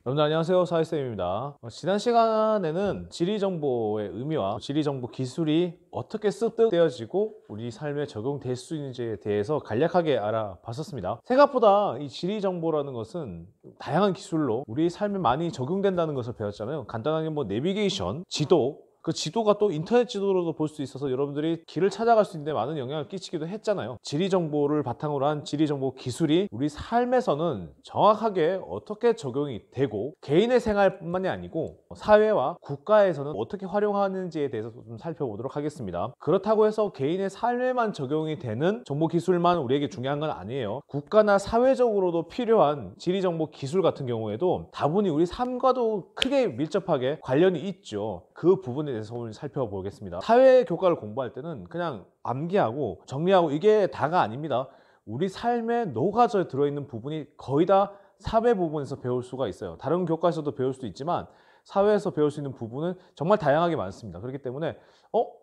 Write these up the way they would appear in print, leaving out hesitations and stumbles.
여러분들 안녕하세요, 사회쌤입니다. 지난 시간에는 지리정보의 의미와 지리정보 기술이 어떻게 습득되어지고 우리 삶에 적용될 수 있는지에 대해서 간략하게 알아봤었습니다. 생각보다 이 지리정보라는 것은 다양한 기술로 우리 삶에 많이 적용된다는 것을 배웠잖아요. 간단하게 뭐 내비게이션, 지도, 그 지도가 또 인터넷 지도로도 볼 수 있어서 여러분들이 길을 찾아갈 수 있는데 많은 영향을 끼치기도 했잖아요. 지리 정보를 바탕으로 한 지리 정보 기술이 우리 삶에서는 정확하게 어떻게 적용이 되고 개인의 생활뿐만이 아니고 사회와 국가에서는 어떻게 활용하는지에 대해서 좀 살펴보도록 하겠습니다. 그렇다고 해서 개인의 삶에만 적용이 되는 정보 기술만 우리에게 중요한 건 아니에요. 국가나 사회적으로도 필요한 지리 정보 기술 같은 경우에도 다분히 우리 삶과도 크게 밀접하게 관련이 있죠. 그 부분에 대해서 오늘 살펴보겠습니다. 사회 교과를 공부할 때는 그냥 암기하고 정리하고 이게 다가 아닙니다. 우리 삶에 녹아져 들어있는 부분이 거의 다 사회 부분에서 배울 수가 있어요. 다른 교과에서도 배울 수 있지만 사회에서 배울 수 있는 부분은 정말 다양하게 많습니다. 그렇기 때문에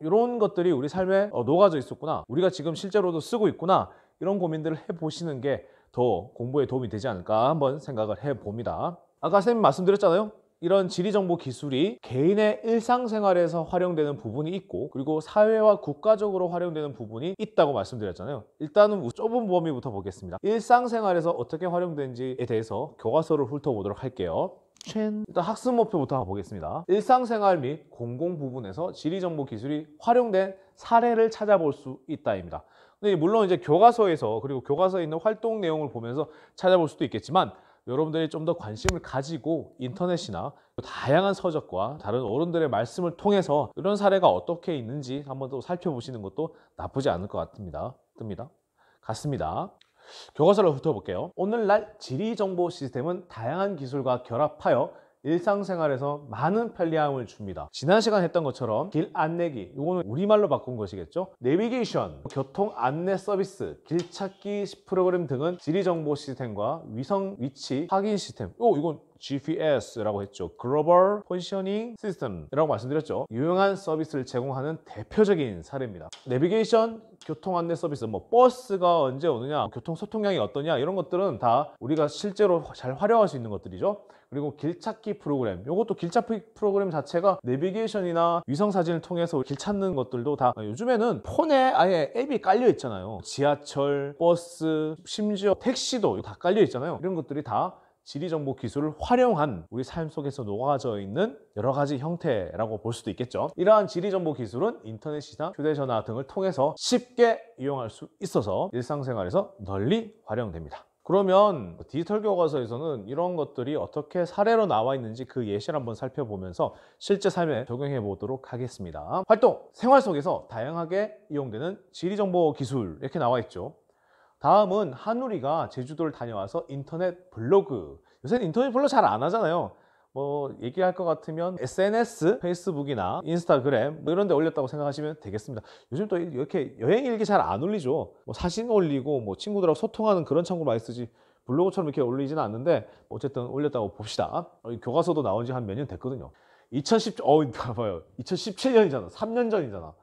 이런 것들이 우리 삶에 녹아져 있었구나, 우리가 지금 실제로도 쓰고 있구나, 이런 고민들을 해보시는 게 더 공부에 도움이 되지 않을까 한번 생각을 해봅니다. 아까 선생님 말씀드렸잖아요. 이런 지리정보 기술이 개인의 일상생활에서 활용되는 부분이 있고, 그리고 사회와 국가적으로 활용되는 부분이 있다고 말씀드렸잖아요. 일단은 좁은 범위부터 보겠습니다. 일상생활에서 어떻게 활용되는지에 대해서 교과서를 훑어보도록 할게요. 일단 학습 목표부터 보겠습니다. 일상생활 및 공공 부분에서 지리정보 기술이 활용된 사례를 찾아볼 수 있다입니다. 근데 물론 이제 교과서에서, 그리고 교과서에 있는 활동 내용을 보면서 찾아볼 수도 있겠지만, 여러분들이 좀 더 관심을 가지고 인터넷이나 다양한 서적과 다른 어른들의 말씀을 통해서 이런 사례가 어떻게 있는지 한번 더 살펴보시는 것도 나쁘지 않을 것 같습니다. 교과서를 훑어볼게요. 오늘날 지리정보 시스템은 다양한 기술과 결합하여 일상생활에서 많은 편리함을 줍니다. 지난 시간 했던 것처럼 길 안내기, 이거는 우리말로 바꾼 것이겠죠. 내비게이션, 교통 안내 서비스, 길 찾기 프로그램 등은 지리정보 시스템과 위성 위치 확인 시스템, 이건 GPS라고 했죠. 글로벌 포지셔닝 시스템이라고 말씀드렸죠. 유용한 서비스를 제공하는 대표적인 사례입니다. 내비게이션, 교통 안내 서비스, 뭐 버스가 언제 오느냐, 교통 소통량이 어떠냐, 이런 것들은 다 우리가 실제로 잘 활용할 수 있는 것들이죠. 그리고 길찾기 프로그램, 이것도 길찾기 프로그램 자체가 내비게이션이나 위성사진을 통해서 길 찾는 것들도 다 요즘에는 폰에 아예 앱이 깔려 있잖아요. 지하철, 버스, 심지어 택시도 다 깔려 있잖아요. 이런 것들이 다 지리정보 기술을 활용한 우리 삶 속에서 녹아져 있는 여러 가지 형태라고 볼 수도 있겠죠. 이러한 지리정보 기술은 인터넷이나 휴대전화 등을 통해서 쉽게 이용할 수 있어서 일상생활에서 널리 활용됩니다. 그러면 디지털 교과서에서는 이런 것들이 어떻게 사례로 나와 있는지 그 예시를 한번 살펴보면서 실제 삶에 적용해 보도록 하겠습니다. 활동, 생활 속에서 다양하게 이용되는 지리정보 기술, 이렇게 나와 있죠. 다음은 한우리가 제주도를 다녀와서 인터넷 블로그, 요새는 인터넷 블로그 잘 안 하잖아요. 뭐 얘기할 것 같으면 SNS, 페이스북이나 인스타그램 뭐 이런 데 올렸다고 생각하시면 되겠습니다. 요즘 또 이렇게 여행 일기 잘 안 올리죠. 뭐 사진 올리고 뭐 친구들하고 소통하는 그런 창구를 많이 쓰지 블로그처럼 이렇게 올리지는 않는데, 어쨌든 올렸다고 봅시다. 교과서도 나온 지 한 몇 년 됐거든요. 2017년이잖아. 3년 전이잖아.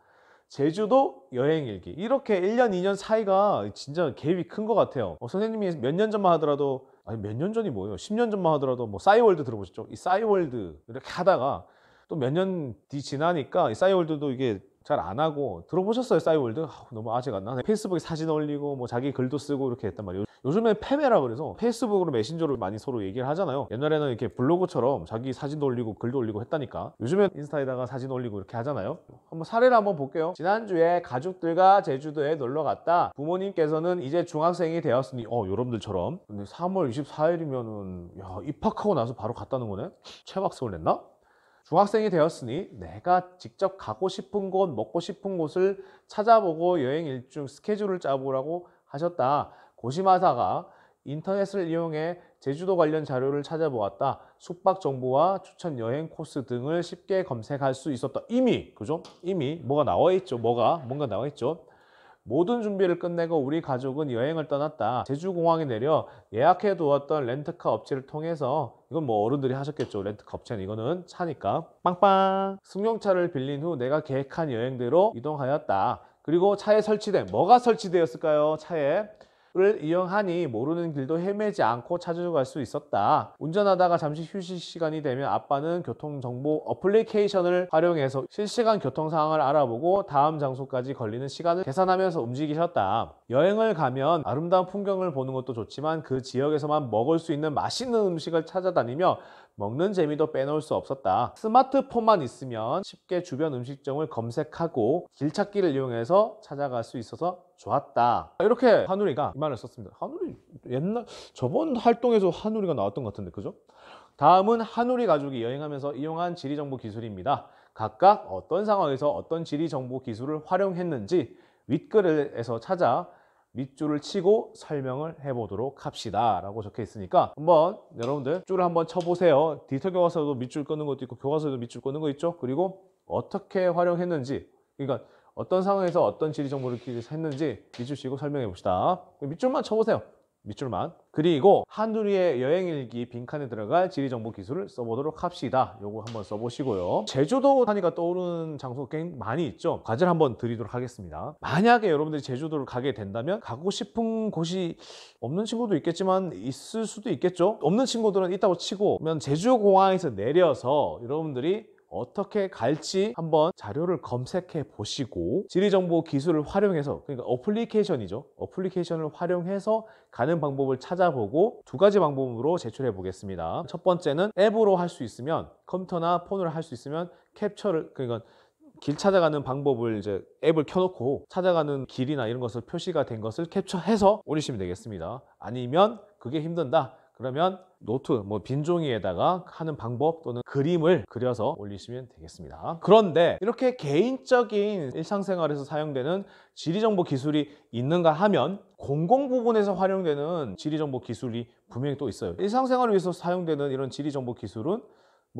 제주도 여행일기, 이렇게 1년, 2년 사이가 진짜 갭이 큰 것 같아요. 선생님이 몇 년 전만 하더라도, 아니 몇 년 전이 뭐예요? 10년 전만 하더라도 뭐 싸이월드 들어보셨죠? 이 싸이월드 이렇게 하다가 또 몇 년 뒤 지나니까 이 싸이월드도 이게 잘 안 하고, 들어보셨어요? 싸이월드? 너무 아직 안 나네. 페이스북에 사진 올리고 뭐 자기 글도 쓰고 이렇게 했단 말이에요. 요즘에 페메라 그래서 페이스북으로 메신저로 많이 서로 얘기를 하잖아요. 옛날에는 이렇게 블로그처럼 자기 사진도 올리고 글도 올리고 했다니까. 요즘엔 인스타에다가 사진 올리고 이렇게 하잖아요. 한번 사례를 한번 볼게요. 지난주에 가족들과 제주도에 놀러 갔다. 부모님께서는 이제 중학생이 되었으니, 여러분들처럼. 근데 3월 24일이면은 입학하고 나서 바로 갔다는 거네? 최박성을 냈나? 중학생이 되었으니 내가 직접 가고 싶은 곳, 먹고 싶은 곳을 찾아보고 여행 일정 스케줄을 짜보라고 하셨다. 고시마사가 인터넷을 이용해 제주도 관련 자료를 찾아보았다. 숙박 정보와 추천 여행 코스 등을 쉽게 검색할 수 있었다. 이미, 그죠? 이미 뭐가 나와 있죠. 뭔가 나와 있죠. 모든 준비를 끝내고 우리 가족은 여행을 떠났다. 제주공항에 내려 예약해 두었던 렌트카 업체를 통해서, 이건 뭐 어른들이 하셨겠죠. 렌트카 업체는, 이거는 차니까. 빵빵. 승용차를 빌린 후 내가 계획한 여행대로 이동하였다. 그리고 차에 설치된, 뭐가 설치되었을까요? 차에 지리정보를 이용하니 모르는 길도 헤매지 않고 찾아갈 수 있었다. 운전하다가 잠시 휴식 시간이 되면 아빠는 교통정보 어플리케이션을 활용해서 실시간 교통 상황을 알아보고 다음 장소까지 걸리는 시간을 계산하면서 움직이셨다. 여행을 가면 아름다운 풍경을 보는 것도 좋지만 그 지역에서만 먹을 수 있는 맛있는 음식을 찾아다니며 먹는 재미도 빼놓을 수 없었다. 스마트폰만 있으면 쉽게 주변 음식점을 검색하고 길찾기를 이용해서 찾아갈 수 있어서 좋았다. 이렇게 한우리가 이 말을 썼습니다. 한우리 옛날 저번 활동에서 한우리가 나왔던 것 같은데, 그죠? 다음은 한우리 가족이 여행하면서 이용한 지리정보 기술입니다. 각각 어떤 상황에서 어떤 지리정보 기술을 활용했는지 윗글에서 찾아 밑줄을 치고 설명을 해보도록 합시다 라고 적혀 있으니까 한번 여러분들 줄을 한번 쳐보세요. 디지털 교과서도 밑줄 끄는 것도 있고 교과서에도 밑줄 끄는 거 있죠. 그리고 어떻게 활용했는지, 그러니까 어떤 상황에서 어떤 지리 정보를 했는지 밑줄 치고 설명해 봅시다. 밑줄만 쳐보세요. 밑줄만. 그리고 한우리의 여행일기 빈칸에 들어갈 지리정보 기술을 써보도록 합시다. 요거 한번 써보시고요. 제주도 하니까 떠오르는 장소가 굉장히 많이 있죠. 과제를 한번 드리도록 하겠습니다. 만약에 여러분들이 제주도를 가게 된다면 가고 싶은 곳이 없는 친구도 있겠지만 있을 수도 있겠죠. 없는 친구들은 있다고 치고 그러면 제주공항에서 내려서 여러분들이 어떻게 갈지 한번 자료를 검색해 보시고 지리정보 기술을 활용해서, 그러니까 어플리케이션이죠. 어플리케이션을 활용해서 가는 방법을 찾아보고 두 가지 방법으로 제출해 보겠습니다. 첫 번째는 앱으로 할 수 있으면, 컴퓨터나 폰으로 할 수 있으면 캡처를, 그러니까 길 찾아가는 방법을 이제 앱을 켜놓고 찾아가는 길이나 이런 것을 표시가 된 것을 캡처해서 올리시면 되겠습니다. 아니면 그게 힘든다 그러면 노트, 빈 종이에다가 하는 방법 또는 그림을 그려서 올리시면 되겠습니다. 그런데 이렇게 개인적인 일상생활에서 사용되는 지리정보 기술이 있는가 하면 공공 부분에서 활용되는 지리정보 기술이 분명히 또 있어요. 일상생활을 위해서 사용되는 이런 지리정보 기술은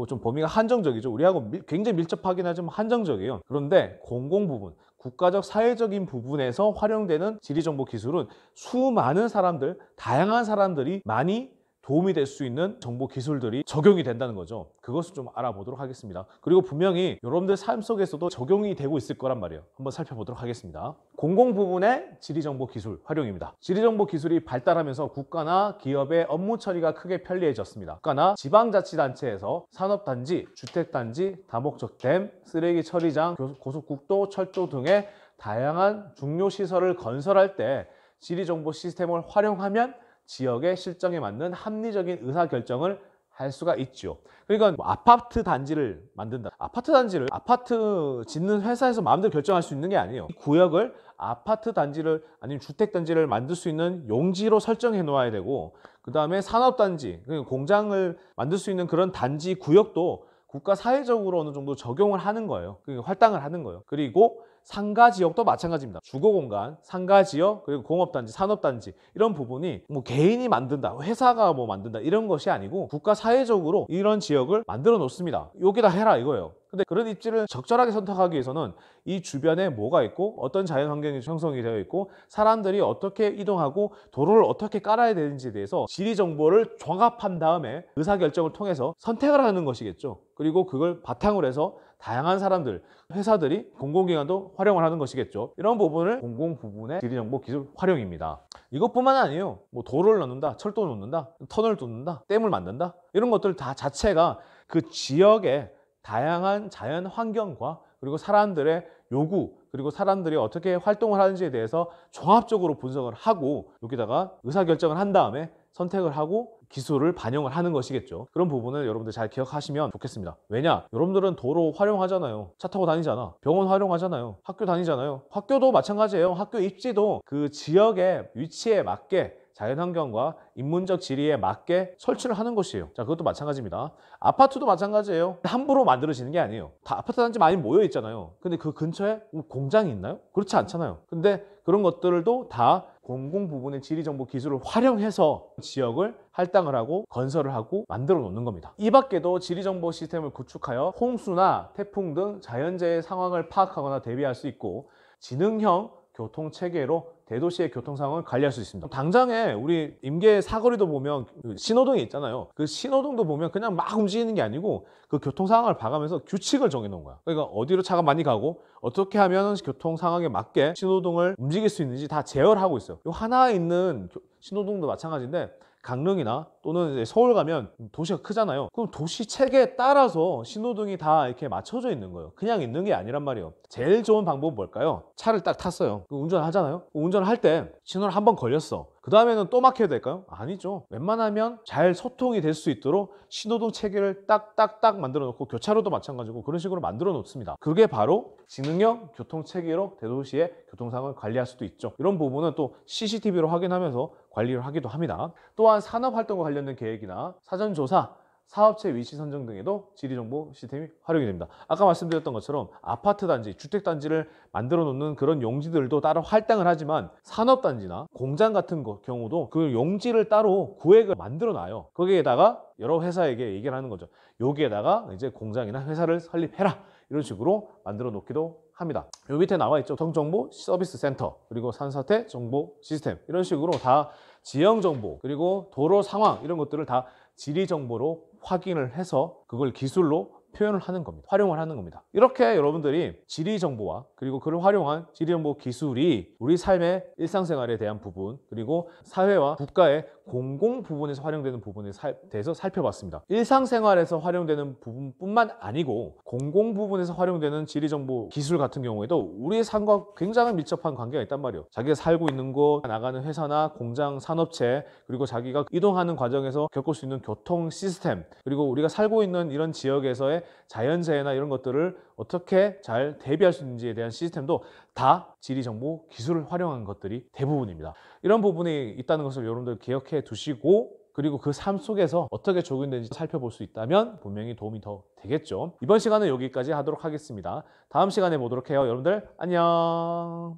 좀 범위가 한정적이죠. 우리하고 굉장히 밀접하긴 하지만 한정적이에요. 그런데 공공 부분, 국가적 사회적인 부분에서 활용되는 지리정보 기술은 수많은 사람들, 다양한 사람들이 많이 도움이 될 수 있는 정보 기술들이 적용이 된다는 거죠. 그것을 좀 알아보도록 하겠습니다. 그리고 분명히 여러분들 삶 속에서도 적용이 되고 있을 거란 말이에요. 한번 살펴보도록 하겠습니다. 공공 부분의 지리정보 기술 활용입니다. 지리정보 기술이 발달하면서 국가나 기업의 업무 처리가 크게 편리해졌습니다. 국가나 지방자치단체에서 산업단지, 주택단지, 다목적 댐, 쓰레기 처리장, 고속국도, 철도 등의 다양한 중요시설을 건설할 때 지리정보 시스템을 활용하면 지역의 실정에 맞는 합리적인 의사결정을 할 수가 있죠. 그러니까 아파트 단지를 만든다. 아파트 단지를 아파트 짓는 회사에서 마음대로 결정할 수 있는 게 아니에요. 이 구역을 아파트 단지를 아니면 주택 단지를 만들 수 있는 용지로 설정해 놓아야 되고, 그 다음에 산업단지, 그러니까 공장을 만들 수 있는 그런 단지 구역도 국가 사회적으로 어느 정도 적용을 하는 거예요. 그러니까 할당을 하는 거예요. 그리고 상가 지역도 마찬가지입니다. 주거공간, 상가 지역, 그리고 공업단지, 산업단지 이런 부분이 개인이 만든다, 회사가 만든다 이런 것이 아니고 국가 사회적으로 이런 지역을 만들어 놓습니다. 여기다 해라 이거예요. 근데 그런 입지를 적절하게 선택하기 위해서는 이 주변에 뭐가 있고 어떤 자연환경이 형성이 되어 있고 사람들이 어떻게 이동하고 도로를 어떻게 깔아야 되는지에 대해서 지리정보를 종합한 다음에 의사결정을 통해서 선택을 하는 것이겠죠. 그리고 그걸 바탕으로 해서 다양한 사람들, 회사들이 공공기관도 활용을 하는 것이겠죠. 이런 부분을 공공 부분의 지리정보 기술 활용입니다. 이것뿐만 아니에요. 도로를 넣는다, 철도를 놓는다, 터널을 뚫는다, 댐을 만든다 이런 것들 다 자체가 그 지역의 다양한 자연 환경과 그리고 사람들의 요구, 그리고 사람들이 어떻게 활동을 하는지에 대해서 종합적으로 분석을 하고 여기다가 의사결정을 한 다음에 선택을 하고 기술을 반영을 하는 것이겠죠. 그런 부분을 여러분들 잘 기억하시면 좋겠습니다. 왜냐? 여러분들은 도로 활용하잖아요. 차 타고 다니잖아. 병원 활용하잖아요. 학교 다니잖아요. 학교도 마찬가지예요. 학교 입지도 그 지역의 위치에 맞게 자연환경과 인문적 지리에 맞게 설치를 하는 것이에요. 자, 그것도 마찬가지입니다. 아파트도 마찬가지예요. 함부로 만들어지는 게 아니에요. 다 아파트 단지 많이 모여 있잖아요. 근데 그 근처에 공장이 있나요? 그렇지 않잖아요. 근데 그런 것들도 다 공공 부분의 지리정보 기술을 활용해서 지역을 할당을 하고 건설을 하고 만들어 놓는 겁니다. 이 밖에도 지리정보 시스템을 구축하여 홍수나 태풍 등 자연재해 상황을 파악하거나 대비할 수 있고 지능형 교통체계로 대도시의 교통 상황을 관리할 수 있습니다. 당장에 우리 임계 사거리도 보면 그 신호등이 있잖아요. 그 신호등도 보면 그냥 막 움직이는 게 아니고 그 교통 상황을 봐가면서 규칙을 정해 놓은 거야. 그러니까 어디로 차가 많이 가고 어떻게 하면 교통 상황에 맞게 신호등을 움직일 수 있는지 다 제어하고 있어요. 이 하나에 있는 신호등도 마찬가지인데, 강릉이나 또는 이제 서울 가면 도시가 크잖아요. 그럼 도시 체계에 따라서 신호등이 다 이렇게 맞춰져 있는 거예요. 그냥 있는 게 아니란 말이에요. 제일 좋은 방법은 뭘까요? 차를 딱 탔어요. 운전을 하잖아요. 운전을 할 때 신호를 한번 걸렸어. 그 다음에는 또 막혀야 될까요? 아니죠. 웬만하면 잘 소통이 될 수 있도록 신호등 체계를 딱딱딱 만들어 놓고, 교차로도 마찬가지고 그런 식으로 만들어 놓습니다. 그게 바로 지능형 교통 체계로 대도시의 교통 상황을 관리할 수도 있죠. 이런 부분은 또 CCTV로 확인하면서 관리를 하기도 합니다. 또한 산업활동과 관련된 계획이나 사전조사, 사업체 위치 선정 등에도 지리정보 시스템이 활용이 됩니다. 아까 말씀드렸던 것처럼 아파트 단지, 주택 단지를 만들어 놓는 그런 용지들도 따로 할당을 하지만, 산업 단지나 공장 같은 경우도 그 용지를 따로 구획을 만들어 놔요. 거기에다가 여러 회사에게 얘기를 하는 거죠. 여기에다가 이제 공장이나 회사를 설립해라, 이런 식으로 만들어 놓기도 합니다. 요 밑에 나와 있죠. 교통정보 서비스 센터, 그리고 산사태 정보 시스템, 이런 식으로 다 지형 정보, 그리고 도로 상황, 이런 것들을 다 지리 정보로 확인을 해서 그걸 기술로 표현을 하는 겁니다. 활용을 하는 겁니다. 이렇게 여러분들이 지리 정보와 그리고 그를 활용한 지리 정보 기술이 우리 삶의 일상생활에 대한 부분, 그리고 사회와 국가의 공공 부분에서 활용되는 부분에 대해서 살펴봤습니다. 일상생활에서 활용되는 부분뿐만 아니고 공공 부분에서 활용되는 지리 정보 기술 같은 경우에도 우리의 삶과 굉장히 밀접한 관계가 있단 말이에요. 자기가 살고 있는 곳, 나가는 회사나 공장, 산업체, 그리고 자기가 이동하는 과정에서 겪을 수 있는 교통 시스템, 그리고 우리가 살고 있는 이런 지역에서의 자연재해나 이런 것들을 어떻게 잘 대비할 수 있는지에 대한 시스템도 다 지리정보 기술을 활용한 것들이 대부분입니다. 이런 부분이 있다는 것을 여러분들 기억해 두시고, 그리고 그 삶 속에서 어떻게 적용되는지 살펴볼 수 있다면 분명히 도움이 더 되겠죠. 이번 시간은 여기까지 하도록 하겠습니다. 다음 시간에 보도록 해요. 여러분들 안녕.